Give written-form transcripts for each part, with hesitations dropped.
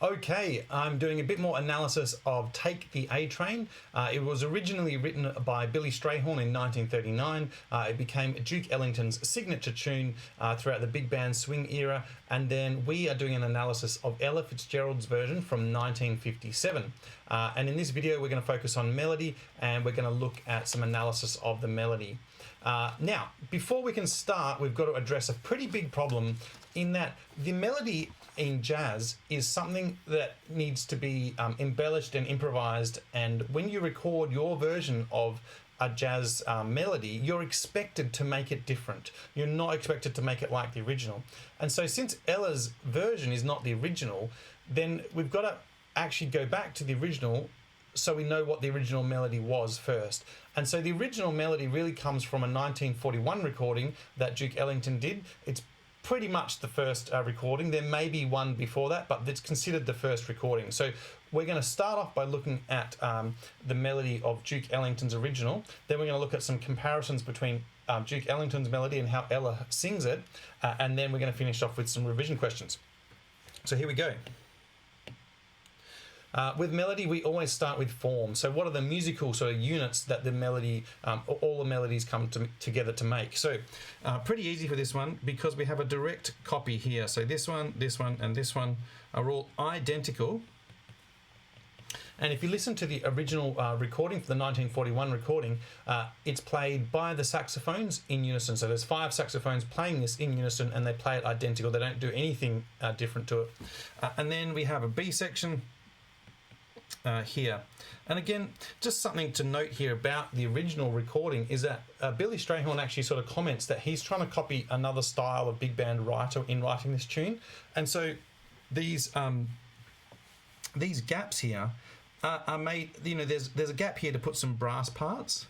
Okay, I'm doing a bit more analysis of Take the A Train. It was originally written by Billy Strayhorn in 1939. It became Duke Ellington's signature tune throughout the big band swing era, and then we are doing an analysis of Ella Fitzgerald's version from 1957. And in this video, we're going to focus on melody, and we're going to look at some analysis of the melody. Now, before we can start, we've got to address a pretty big problem in that the melody in jazz is something that needs to be embellished and improvised, and when you record your version of a jazz melody, you're expected to make it different. You're not expected to make it like the original. And so since Ella's version is not the original, then we've got to actually go back to the original so we know what the original melody was first. And so the original melody really comes from a 1941 recording that Duke Ellington did. It's pretty much the first recording. There may be one before that, but it's considered the first recording. So we're going to start off by looking at the melody of Duke Ellington's original. Then we're going to look at some comparisons between Duke Ellington's melody and how Ella sings it. And then we're going to finish off with some revision questions. So here we go. With melody, we always start with form. So what are the musical sort of units that the melody, all the melodies come together to make? So pretty easy for this one because we have a direct copy here. So this one, and this one are all identical. And if you listen to the original recording for the 1941 recording, it's played by the saxophones in unison. So there's 5 saxophones playing this in unison, and they play it identical. They don't do anything different to it. And then we have a B section here. And again, just something to note here about the original recording is that Billy Strayhorn actually sort of comments that he's trying to copy another style of big band writer in writing this tune. And so these gaps here are made, you know, there's a gap here to put some brass parts.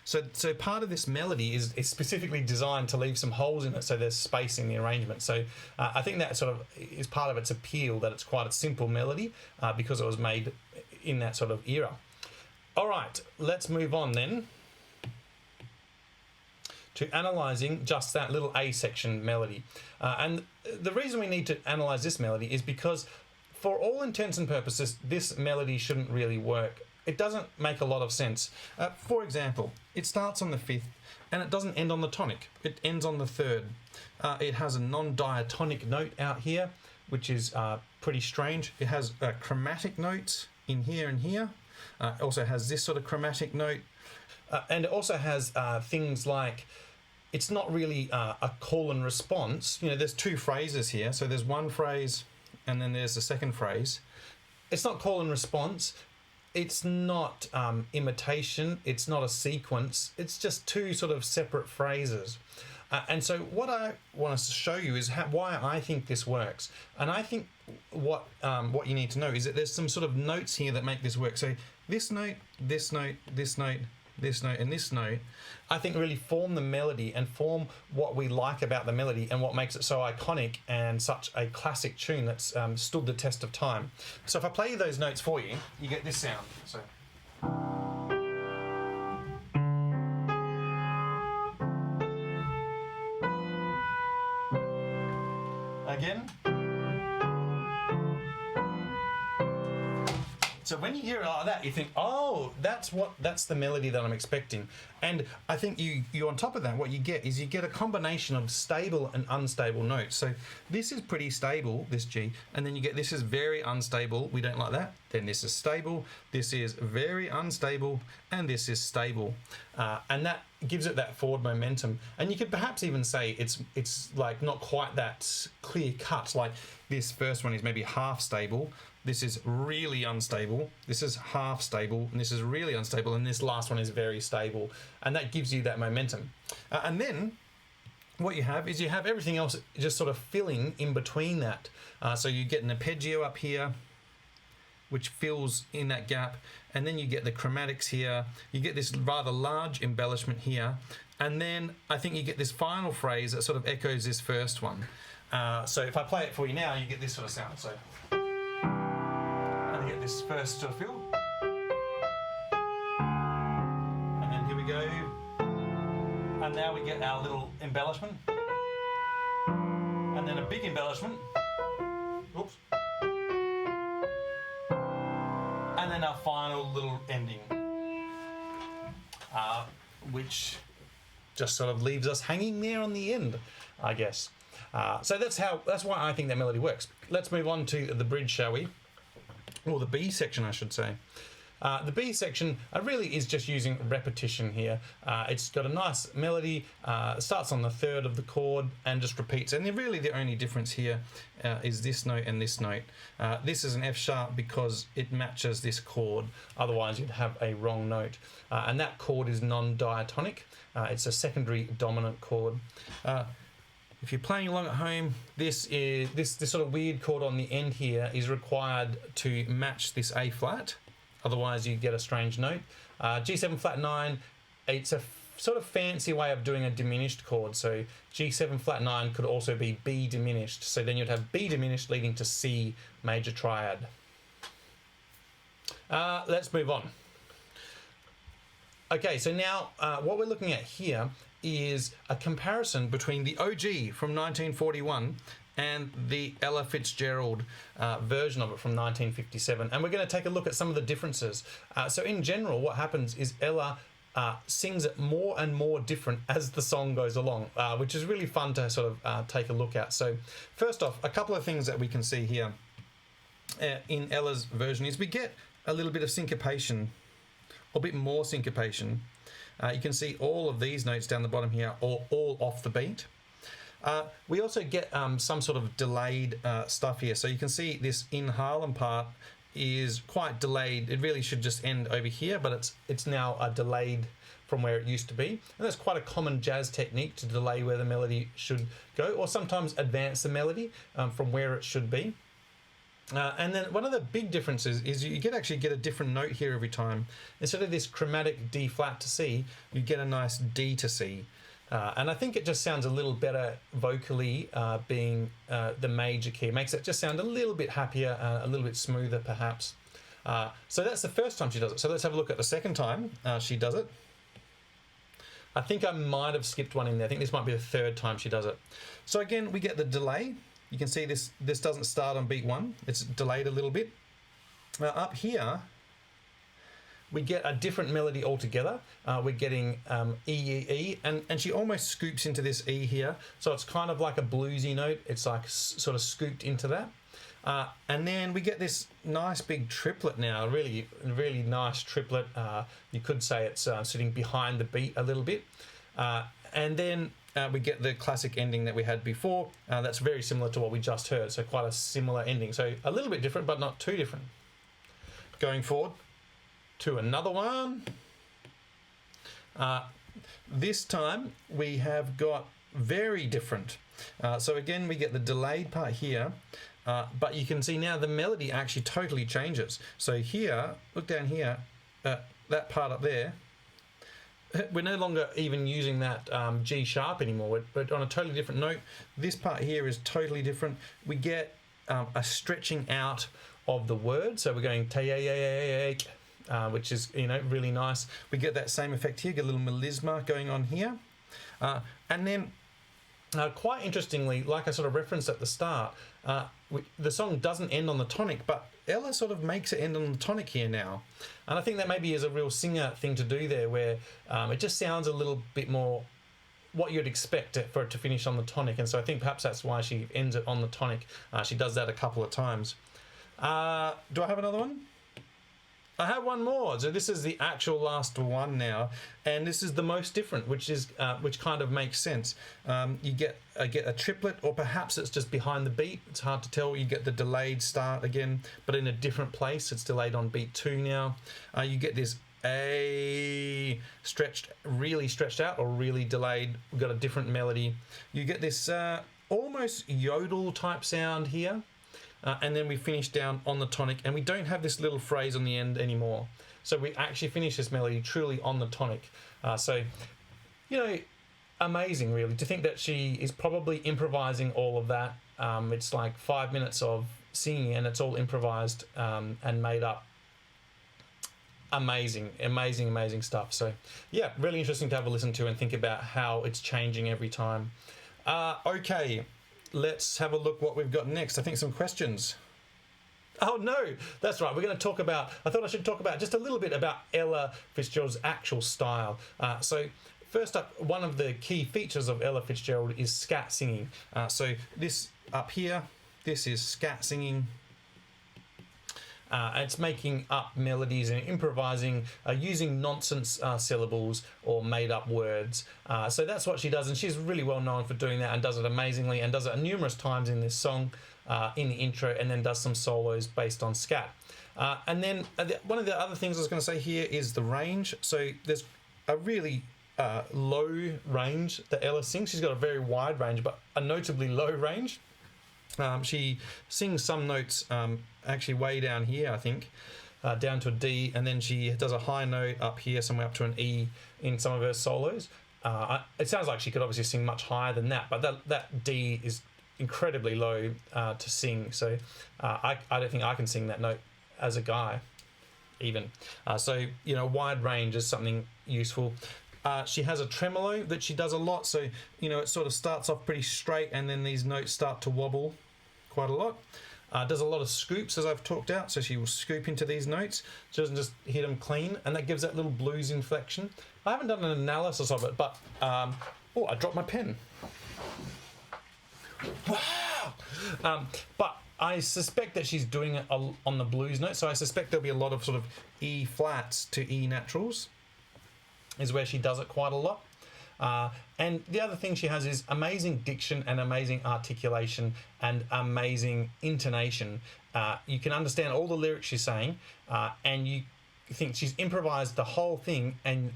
So part of this melody is specifically designed to leave some holes in it, so there's space in the arrangement. So I think that sort of is part of its appeal, that it's quite a simple melody because it was made in that sort of era. All right, let's move on then to analysing just that little A section melody. And the reason we need to analyse this melody is because for all intents and purposes, this melody shouldn't really work. It doesn't make a lot of sense. For example, it starts on the 5th and it doesn't end on the tonic. It ends on the 3rd. It has a non-diatonic note out here, which is pretty strange. It has chromatic notes in here and here. It also has this sort of chromatic note. And it also has things like, it's not really a call and response. You know, there's 2 phrases here. So there's one phrase and then there's the second phrase. It's not call and response. It's not imitation, it's not a sequence, it's just 2 sort of separate phrases. And so what I want to show you is why I think this works. And I think what you need to know is that there's some sort of notes here that make this work. So this note, this note, this note, this note, and this note, I think really form the melody and form what we like about the melody and what makes it so iconic and such a classic tune that's stood the test of time. So if I play those notes for you, you get this sound. So again. So when you hear it like that, you think, oh, that's the melody that I'm expecting. And I think you on top of that, what you get is you get a combination of stable and unstable notes. So this is pretty stable, this G, and then you get this is very unstable, we don't like that. Then this is stable, this is very unstable, and this is stable. And that gives it that forward momentum. And you could perhaps even say it's like not quite that clear cut, like this first one is maybe half stable, this is really unstable, this is half stable, and this is really unstable, and this last one is very stable. And that gives you that momentum. And then what you have is you have everything else just sort of filling in between that. So you get an arpeggio up here, which fills in that gap, and then you get the chromatics here, you get this rather large embellishment here, and then I think you get this final phrase that sort of echoes this first one. So if I play it for you now, you get this sort of sound. So, and you get this first sort of fill, and then here we go, and now we get our little embellishment, and then a big embellishment. Oops. And our final little ending, which just sort of leaves us hanging there on the end, I guess. So that's why I think that melody works. Let's move on to the bridge, shall we? Or the B section, I should say. The B section really is just using repetition here. It's got a nice melody, starts on the third of the chord and just repeats. And really the only difference here is this note and this note. This is an F sharp because it matches this chord. Otherwise you'd have a wrong note. And that chord is non-diatonic. It's a secondary dominant chord. If you're playing along at home, this sort of weird chord on the end here is required to match this A flat. Otherwise you get a strange note. G7 flat 9, it's a sort of fancy way of doing a diminished chord. So G7 flat 9 could also be B diminished. So then you'd have B diminished leading to C major triad. Let's move on. Okay, so now what we're looking at here is a comparison between the OG from 1941 and the Ella Fitzgerald version of it from 1957. And we're going to take a look at some of the differences. So in general, what happens is Ella sings it more and more different as the song goes along, which is really fun to sort of take a look at. So first off, a couple of things that we can see here in Ella's version is we get a little bit of syncopation, a bit more syncopation. You can see all of these notes down the bottom here are all off the beat. We also get some sort of delayed stuff here. So you can see this in Harlem part is quite delayed. It really should just end over here, but it's now delayed from where it used to be. And that's quite a common jazz technique, to delay where the melody should go, or sometimes advance the melody from where it should be. And then one of the big differences is you actually get a different note here every time. Instead of this chromatic D flat to C, you get a nice D to C. And I think it just sounds a little better vocally, being the major key. It makes it just sound a little bit happier, a little bit smoother perhaps. So that's the first time she does it. So let's have a look at the second time she does it. I think I might have skipped one in there. I think this might be the third time she does it. So again, we get the delay. You can see this doesn't start on beat 1. It's delayed a little bit. Up here, we get a different melody altogether. We're getting E, E, E, and she almost scoops into this E here. So it's kind of like a bluesy note. It's like sort of scooped into that. And then we get this nice big triplet now, really nice triplet. You could say it's sitting behind the beat a little bit. And then we get the classic ending that we had before. That's very similar to what we just heard, so quite a similar ending. So a little bit different, but not too different. Going forward to another one. This time we have got very different. So again, we get the delayed part here, but you can see now the melody actually totally changes. So here, look down here, that part up there, we're no longer even using that G sharp anymore. We're on a totally different note. This part here is totally different. We get a stretching out of the word. So we're going take, which is, really nice. We get that same effect here, get a little melisma going on here. And then quite interestingly, like I sort of referenced at the start, the song doesn't end on the tonic, but Ella sort of makes it end on the tonic here now. And I think that maybe is a real singer thing to do there, where it just sounds a little bit more what you'd expect for it to finish on the tonic. And so I think perhaps that's why she ends it on the tonic. She does that a couple of times. Do I have another one? I have one more. So this is the actual last one now, and this is the most different, which kind of makes sense. You get a triplet, or perhaps it's just behind the beat. It's hard to tell. You get the delayed start again, but in a different place. It's delayed on beat 2 now. You get this A really stretched out, or really delayed. We've got a different melody. You get this almost yodel type sound here. And then we finish down on the tonic, and we don't have this little phrase on the end anymore. So we actually finish this melody truly on the tonic. So, amazing really, to think that she is probably improvising all of that. It's like 5 minutes of singing, and it's all improvised and made up. Amazing stuff. So yeah, really interesting to have a listen to and think about how it's changing every time. Okay. Let's have a look what we've got next. I think some questions. Oh no, that's right. We're going to talk about, I thought I should talk about just a little bit about Ella Fitzgerald's actual style. So first up, one of the key features of Ella Fitzgerald is scat singing. So this up here, this is scat singing. It's making up melodies and improvising using nonsense syllables or made up words. So that's what she does, and she's really well known for doing that and does it amazingly, and does it numerous times in this song, in the intro, and then does some solos based on scat. And then one of the other things I was going to say here is the range. So there's a really low range that Ella sings. She's got a very wide range, but a notably low range. She sings some notes actually way down here, I think, down to a D, and then she does a high note up here, somewhere up to an E in some of her solos. It sounds like she could obviously sing much higher than that, but that D is incredibly low to sing. So I don't think I can sing that note as a guy, even. So, you know, wide range is something useful. She has a tremolo that she does a lot, so you know it sort of starts off pretty straight and then these notes start to wobble quite a lot. Does a lot of scoops, as I've talked out, so she will scoop into these notes. She doesn't just hit them clean, and that gives that little blues inflection. I haven't done an analysis of it, but oh, I dropped my pen. Wow! But I suspect that she's doing it on the blues note, so I suspect there'll be a lot of sort of E flats to E naturals is where she does it quite a lot. And the other thing she has is amazing diction and amazing articulation and amazing intonation. You can understand all the lyrics she's saying, and you think she's improvised the whole thing and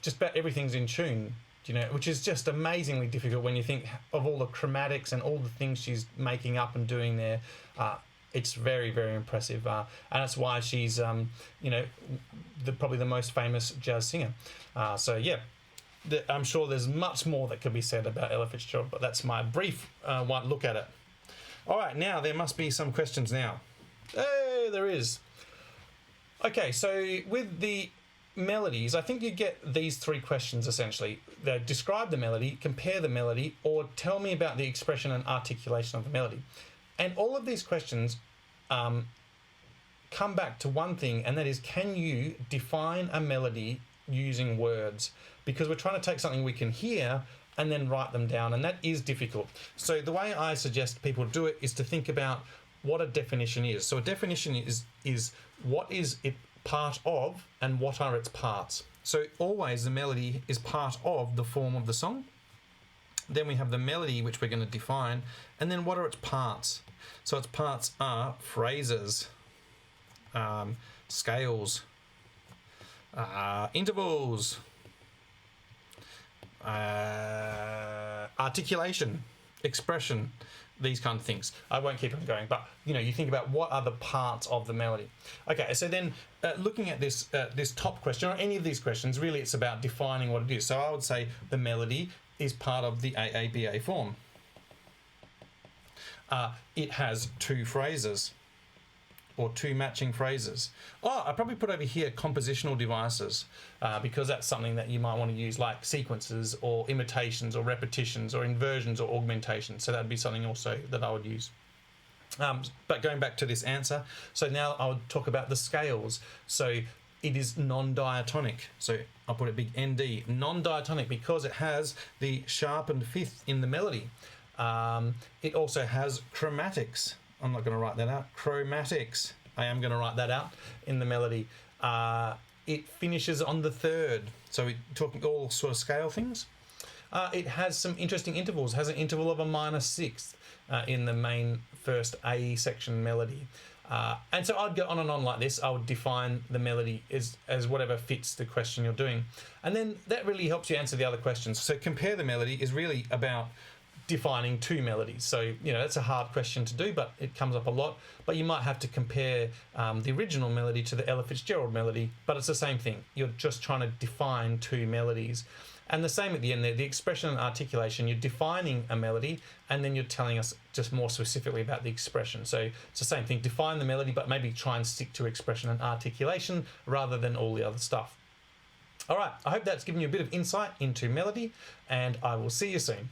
just about everything's in tune, you know, which is just amazingly difficult when you think of all the chromatics and all the things she's making up and doing there. It's very, very impressive, and that's why she's, you know, probably the most famous jazz singer. So yeah, I'm sure there's much more that could be said about Ella Fitzgerald, but that's my brief one look at it. All right, now there must be some questions now. Hey, there is. Okay, so with the melodies, I think you get these three questions essentially. They describe the melody, compare the melody, or tell me about the expression and articulation of the melody. And all of these questions come back to one thing, and that is, can you define a melody using words? Because we're trying to take something we can hear and then write them down, and that is difficult. So the way I suggest people do it is to think about what a definition is. So a definition is what is it part of and what are its parts. So always the melody is part of the form of the song. Then we have the melody, which we're going to define, and then what are its parts? So its parts are phrases, scales, intervals, articulation, expression, these kind of things. I won't keep on going, but you know, you think about what are the parts of the melody. Okay, so then looking at this top question, or any of these questions, really it's about defining what it is. So I would say the melody is part of the AABA form. It has two phrases or two matching phrases. Oh, I probably put over here compositional devices because that's something that you might want to use, like sequences or imitations or repetitions or inversions or augmentations. So that'd be something also that I would use. But going back to this answer, so now I would talk about the scales. So it is non-diatonic. So I'll put a big ND, non-diatonic, because it has the sharpened fifth in the melody. It also has chromatics. I'm not going to write that out. Chromatics. I am going to write that out in the melody. It finishes on the third. So we're talking all sort of scale things. It has some interesting intervals. It has an interval of a minor sixth in the main first A section melody. And so I'd go on and on like this. I would define the melody as whatever fits the question you're doing. And then that really helps you answer the other questions. So compare the melody is really about defining two melodies. So, you know, that's a hard question to do, but it comes up a lot. But you might have to compare the original melody to the Ella Fitzgerald melody, but it's the same thing. You're just trying to define two melodies. And the same at the end there, the expression and articulation, you're defining a melody and then you're telling us just more specifically about the expression. So it's the same thing, define the melody, but maybe try and stick to expression and articulation rather than all the other stuff. All right, I hope that's given you a bit of insight into melody, and I will see you soon.